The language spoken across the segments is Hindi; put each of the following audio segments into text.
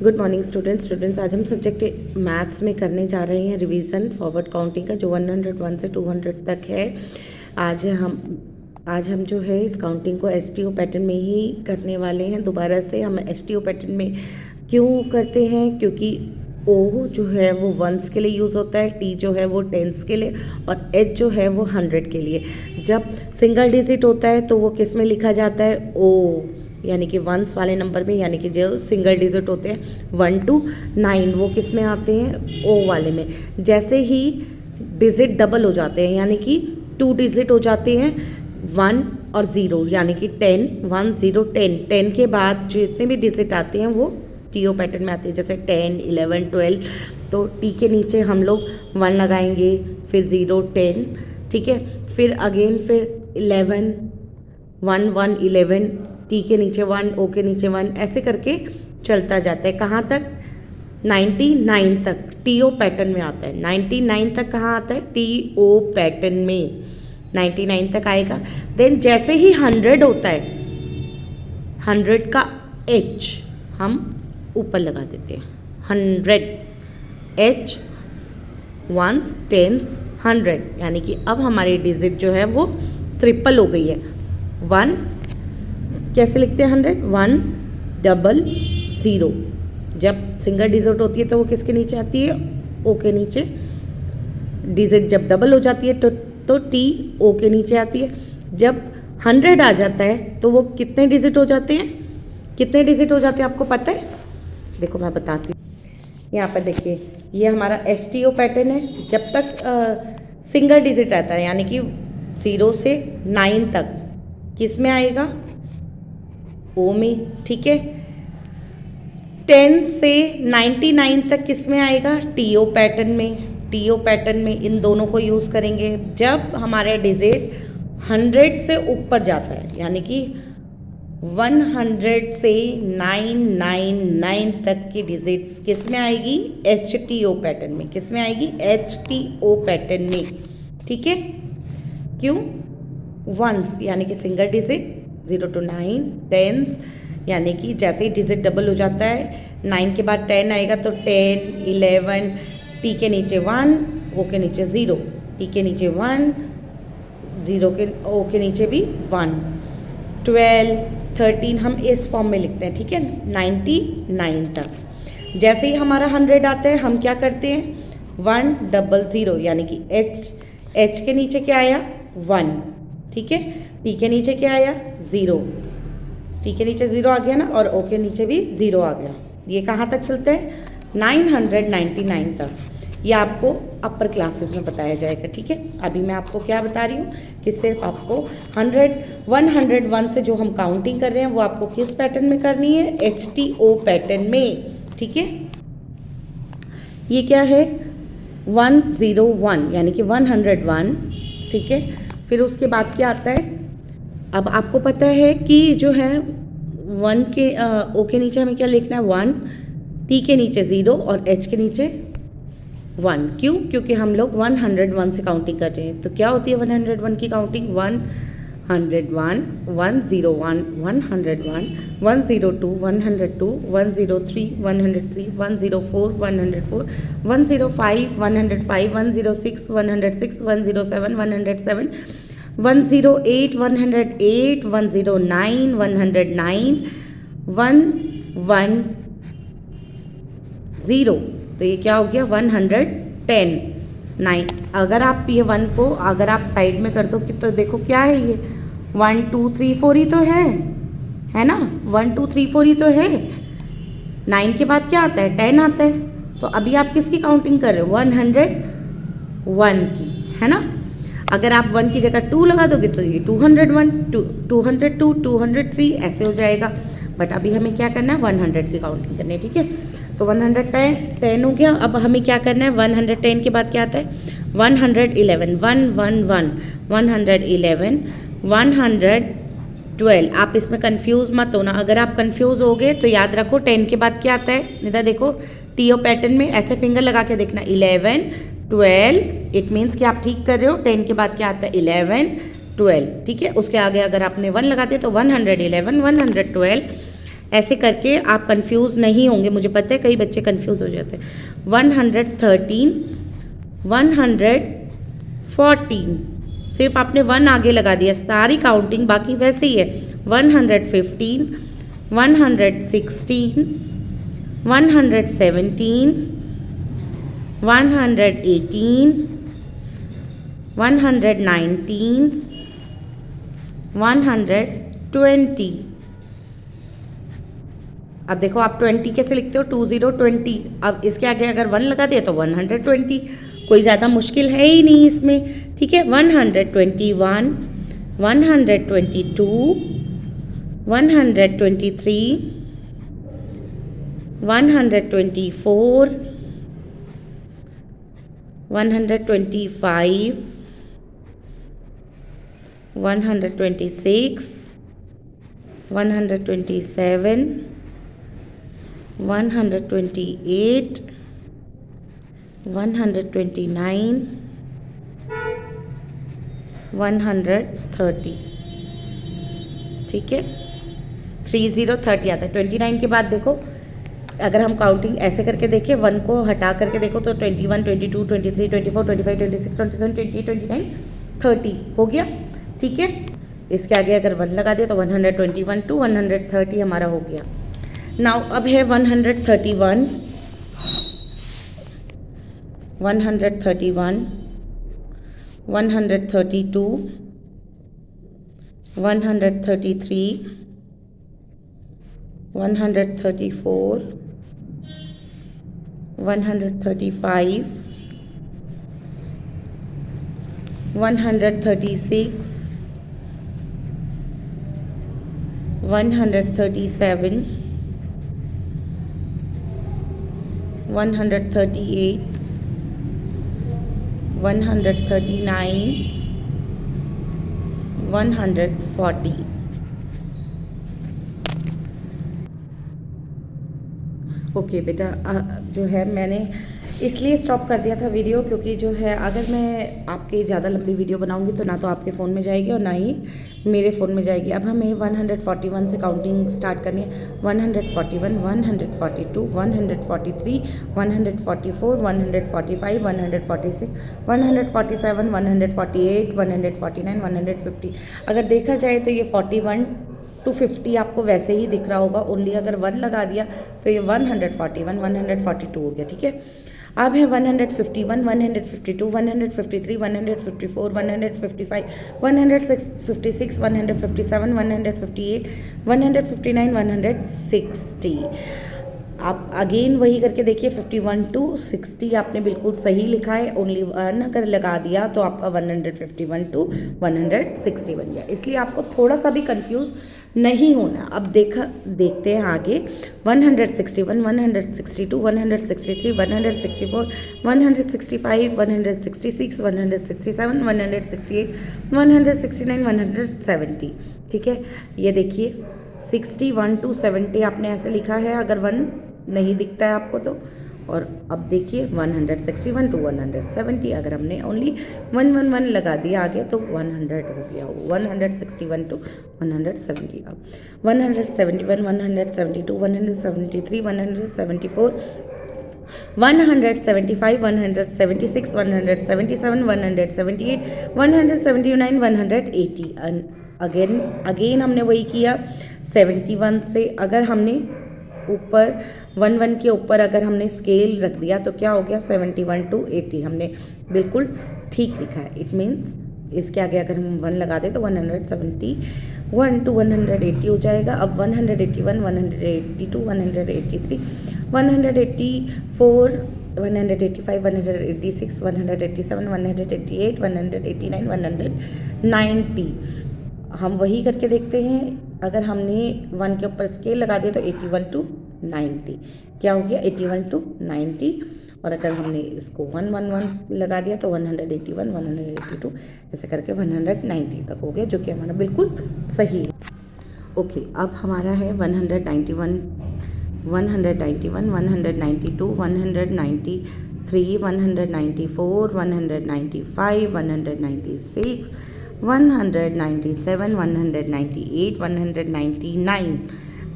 Good morning students. आज हम सब्जेक्ट मैथ्स में करने जा रहे हैं रिवीजन फॉरवर्ड काउंटिंग का, जो 101 से 200 तक है। आज हम जो है इस काउंटिंग को एसटीओ पैटर्न में ही करने वाले हैं। दोबारा से हम एसटीओ पैटर्न में क्यों करते हैं, क्योंकि ओ जो है वो वंस के लिए यूज़ होता है, टी जो है वो टेंस के लिए, और एच जो है वो 100 के लिए। जब सिंगल डिजिट होता है तो वो किस में लिखा जाता है, ओ, यानी कि वंस वाले नंबर में, यानी कि जो सिंगल डिजिट होते हैं 1 to 9 वो किस में आते हैं, ओ वाले में। जैसे ही डिजिट डबल हो जाते हैं, यानी कि 2 डिजिट हो जाते हैं 1 और 0, यानी कि 10 1 0 10, 10 के बाद जितने भी डिजिट आते हैं वो टीओ पैटर्न में आते हैं। जैसे 10 11 12, तो टी के नीचे हम लोग 1 लगाएंगे, फिर 0 10, ठीक है, फिर अगेन फिर 11 1 1 11, टी के नीचे 1, ओ के नीचे 1, ऐसे करके चलता जाता है। कहाँ तक, 99 तक टीओ पैटर्न में आता है। 99 तक कहाँ आता है, टीओ पैटर्न में 99 तक आएगा। देन जैसे ही 100 होता है, 100 का एच हम ऊपर लगा देते हैं। 100 एच, वंस 10 100, यानी कि अब हमारी डिजिट जो है वो ट्रिपल हो गई है। 1 कैसे लिखते हैं, 100 1 0 0। जब सिंगल डिजिट होती है तो वो किसके नीचे आती है, ओ के नीचे। डिजिट जब डबल हो जाती है तो टी ओ के नीचे आती है। जब 100 आ जाता है तो वो कितने डिजिट हो जाते हैं, कितने डिजिट हो जाते हैं आपको पता है? देखो मैं बताती हूँ। यहाँ पर देखिए, ये हमारा एसटीओ पैटर्न है। जब तक सिंगल डिजिट आता है, यानी कि 0 से 9 तक किस में आएगा, ओ में, ठीक है। 10 से 99 तक किस में आएगा, टीओ पैटर्न में। टीओ पैटर्न में इन दोनों को यूज़ करेंगे। जब हमारे डिजिट 100 से ऊपर जाता है, यानी कि 100 से 999 तक की डिजिट्स किस में आएगी, एच टी ओ पैटर्न में। किस में आएगी, एच टी ओ पैटर्न में, ठीक है। क्यों, वंस यानी कि सिंगल डिजिट, 0 to 9 10, यानी कि जैसे ही डिजिट डबल हो जाता है, 9 के बाद 10 आएगा तो 10 11, टी के नीचे 1, ओ के नीचे 0, टी के नीचे 1, 0 के ओ के नीचे भी 1, 12 13 हम इस फॉर्म में लिखते हैं, ठीक है, 99 तक। जैसे ही हमारा 100 आता है हम क्या करते हैं, 100, यानी कि एच के नीचे क्या आया, 1, ठीक है, टी के नीचे क्या आया, 0, टी के नीचे 0 आ गया ना, और ओ के नीचे भी 0 आ गया। ये कहाँ तक चलते हैं, 999 तक। ये आपको अपर क्लासेस में बताया जाएगा, ठीक है। अभी मैं आपको क्या बता रही हूँ कि सिर्फ आपको 101 से जो हम काउंटिंग कर रहे हैं वो आपको किस पैटर्न में करनी है, एचटीओ पैटर्न में, ठीक है। ये क्या है, 101, यानी कि 101, ठीक है। फिर उसके बाद क्या आता है, अब आपको पता है कि जो है 1 के ओ के नीचे हमें क्या लिखना है, 1, टी के नीचे 0 और एच के नीचे 1। क्यों, क्योंकि हम लोग 101 से काउंटिंग कर रहे हैं। तो क्या होती है 101 की काउंटिंग, 101 101 101 102 102 103 103 104 104 105 105 106 106 107 107 108 108 109 109 110। तो ये क्या हो गया, 110 9। अगर आप ये 1 को अगर आप साइड में कर दो कि, तो देखो क्या है ये, 1 2 3 4 ही तो है ना, 1 2 3 4 ही तो है। 9 के बाद क्या आता है, 10 आता है। तो अभी आप किसकी काउंटिंग कर रहे हो, 101 की, है ना। अगर आप 1 की जगह 2 लगा दोगे तो ये 201 202 203 ऐसे हो जाएगा। बट अभी हमें क्या करना है, 100 की काउंटिंग करनी है, ठीक है। तो 110 हो गया। अब हमें क्या करना है, 110 के बाद क्या आता है, 111 111 111 112। आप इसमें कंफ्यूज मत होना। अगर आप कंफ्यूज हो गए तो याद रखो 10 के बाद क्या आता है, इधर देखो टीओ पैटर्न में ऐसे फिंगर लगा के देखना, 11 12, इट मीन्स कि आप ठीक कर रहे हो। 10 के बाद क्या आता है, 11 12, ठीक है। उसके आगे अगर आपने 1 लगा दिया तो 111 112 ऐसे करके आप कंफ्यूज नहीं होंगे, मुझे पता है कई बच्चे कंफ्यूज हो जाते हैं। 113, 114, सिर्फ आपने 1 आगे लगा दिया, सारी काउंटिंग बाकी वैसे ही है। 115, 116, 117, 118, 119, 120। अब देखो आप 20 कैसे लिखते हो, 2020। अब इसके आगे अगर 1 लगा दिया तो 120, कोई ज़्यादा मुश्किल है ही नहीं इसमें, ठीक है। 121, 122, 123, 124, 125, 126, 127, 128, 129, 130, ठीक है। 30 आता है। 29 के बाद देखो, अगर हम काउंटिंग ऐसे करके देखें, 1 को हटा करके देखो तो 21, 22, 23, 24, 25, 26, 27, 28, 29, 30 हो गया, ठीक है। इसके आगे अगर 1 लगा दिया तो 121 टू 130 हमारा हो गया। नाउ अब है 131, 131, 132, 133, 134, 135, 136, 137, 138, 139, 140। ओके बेटा, जो है मैंने इसलिए स्टॉप कर दिया था वीडियो, क्योंकि जो है अगर मैं आपकी ज़्यादा लंबी वीडियो बनाऊंगी तो ना तो आपके फ़ोन में जाएगी और ना ही मेरे फ़ोन में जाएगी। अब हमें 141 से काउंटिंग स्टार्ट करनी है। 141, 142, 143, 144, 145, 146, 147, 148, 149, 150। अगर देखा जाए तो ये 41 to 50 आपको वैसे ही दिख रहा होगा, ओनली अगर 1 लगा दिया तो ये 141, 142 हो गया, ठीक है। अब है 151, 152, 153, 154, 155, 156, 157, 158, 159, 160। आप अगेन वही करके देखिए, 51 to 60 आपने बिल्कुल सही लिखा है, ओनली 1 अगर लगा दिया तो आपका 151 to 160 बन गया। इसलिए आपको थोड़ा सा भी कंफ्यूज नहीं होना। अब देखते हैं आगे। 161, 162, 163, 164, 165, 166, 167, 168, 169, 170, ठीक है। ये देखिए 61 to 70 आपने ऐसे लिखा है, अगर 1 नहीं दिखता है आपको तो। और अब देखिए 161 to 170, अगर हमने ओनली 111 लगा दिया आगे तो 100 हो गया। 161 to 170, अब 171, 172, 173, 174, 175, 176, 177, 178, 179, 180। अगेन हमने वही किया। 71 से अगर हमने ऊपर 11 के ऊपर अगर हमने स्केल रख दिया तो क्या हो गया, 71 to 80 हमने बिल्कुल ठीक लिखा है। इट मीन्स इसके आगे अगर हम 1 लगा दें तो 171 to 180 हो जाएगा। अब 181, 182, 183, 184, 185, 186, 187, 188, 189, 190। हम वही करके देखते हैं। अगर हमने 1 के ऊपर स्केल लगा दिया तो 81 to 90 क्या हो गया, 81 to 90। और अगर हमने इसको 111 लगा दिया तो 181, 182, ऐसे करके 190 तक हो गया, जो कि हमारा बिल्कुल सही है। ओके, अब हमारा है 191, 191, 192, 193, 194, 195, 196, 197, 198, 199।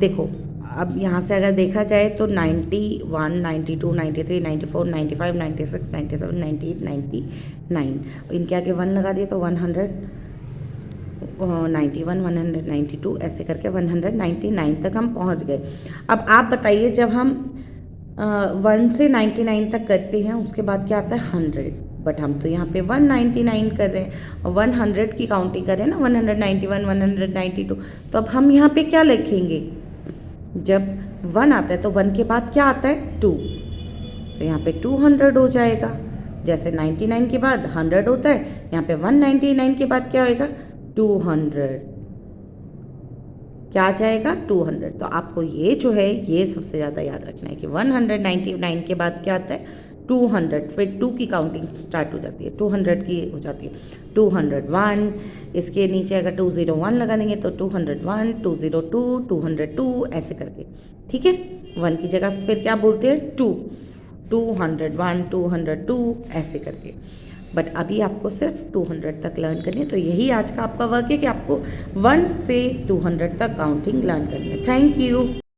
देखो अब यहाँ से अगर देखा जाए तो 91, 92, 93, 94, 95, 96, 97, 98, 99, इनके आगे 1 लगा दिए तो 191, 192 ऐसे करके 199 तक हम पहुँच गए। अब आप बताइए, जब हम 1 से 99 तक करते हैं उसके बाद क्या आता है 100, बट हम तो यहाँ पे 199 कर रहे हैं और 100 की काउंटिंग कर रहे हैं ना, 191, 192। तो अब हम यहाँ पे क्या लिखेंगे, जब 1 आता है तो 1 के बाद क्या आता है 2, तो यहाँ पे 200 हो जाएगा। जैसे 99 के बाद 100 होता है, यहाँ पे 199 के बाद क्या होएगा 200, क्या आ जाएगा 200। तो आपको ये जो है ये सबसे ज़्यादा याद रखना है कि 199 के बाद क्या आता है 200, फिर 2 की काउंटिंग स्टार्ट हो जाती है, 200 की हो जाती है, 201, इसके नीचे अगर 201 लगा देंगे तो 201, 202, 202 ऐसे करके, ठीक है। 1 की जगह फिर क्या बोलते हैं 2, 201, 202 ऐसे करके। बट अभी आपको सिर्फ 200 तक लर्न करनी है। तो यही आज का आपका वर्क है कि आपको 1 से 200 तक काउंटिंग लर्न करनी है। Thank you.